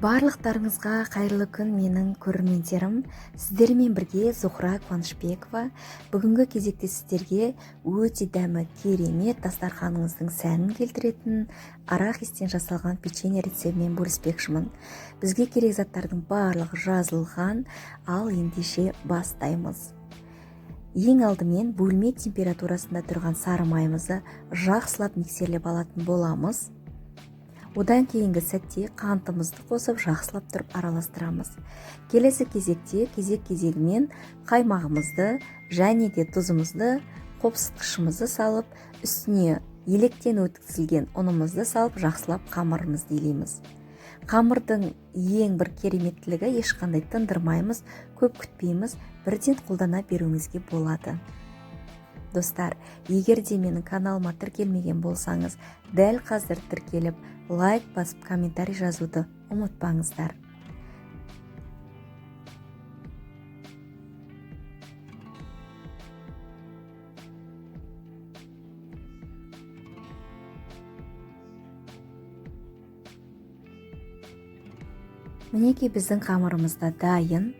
Барлықтарыңызға қайырлы күн, менің көрермендерім. Сіздермен бірге Зухра Қуанышбекова. Бүгінгі кезекте сіздерге өте дәмі керемет дастарханыңыздың сәнін келтіретін арахистен жасалған печенье рецептімен бөліспекшімін. Бізге керек заттардың барлығы жазылған, ал ендеше бастаймыз. Ең алдымен бөлме температурасында тұрған сары майымызды жақсылап миксерлеп алатын боламыз. Одан кейінгі сәтте қантымызды қосып жақсылап тұрып араластырамыз. Келесі кезекте кезек-кезегімен қаймағымызды және де тұзымызды, қопсытқышымызды салып, үстіне електен өткізілген ұнымызды салып жақсылап қамырымызды илейміз. Қамырдың ең бір кереметтілігі ешқандай тындырмаймыз, көп күтпейміз, бірден қолдана беруіңізге болады. Достар, егер де менің каналыма тіркелмеген болсаңыз, дәл қазір тіркеліп, лайк басып, комментарий жазуды ұмытпаңыздар. Мінекей біздің қамырымызда дайын.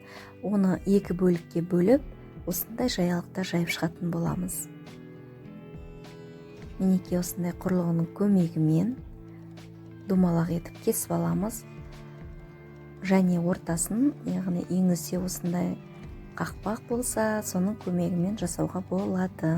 Оны екі бөлікке бөліп, осындай жаялықта жайып шығатын боламыз. Мінекей осындай құрылғының көмегімен домалақ етіп кесіп аламыз. Және ортасын, яғни үйіңізде осындай қақпақ болса, соның көмегімен жасауға болады.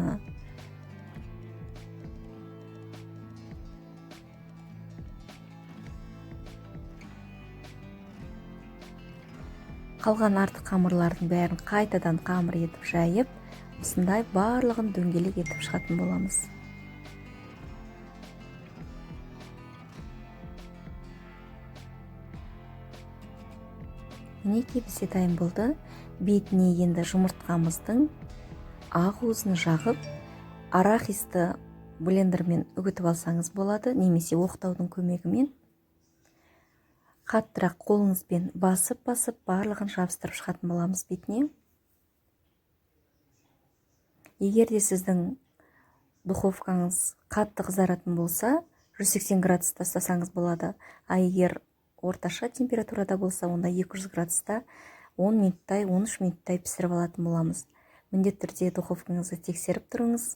Қалған артық қамырлардың бәрін қайтадан қамыр етіп жайып, осындай барлығын дөңгелек етіп шығатын боламыз. Мінекей бізде дайын болды. Бетіне енді жұмыртқамыздың ақуызын жағып, арахисті блендермен үгітіп алсаңыз болады, немесе оқтаудың көмегімен. Қаттырақ қолыңызбен басып барлығын жабыстырып шығатын боламыз бетіне. Егер де сіздің духовкаңыз қатты қызаратын болса, 180 градуста ұстасаңыз болады. А егер орташа температурада болса, онда 200 градуста 10 минуттай, 13 минуттай пісіріп алатын боламыз. Міндетті түрде духовкаңызды тексеріп тұрыңыз.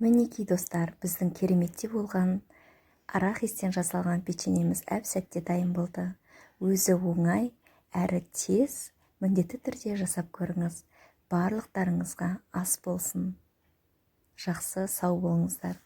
Мінекей достар, біздің кереметте болған арахистен жасалған печеньеміз әп-сәтте дайын болды. Өзі оңай, әрі тез, міндетті түрде жасап көріңіз. Барлықтарыңызға ас болсын. Жақсы, сау болыңыздар.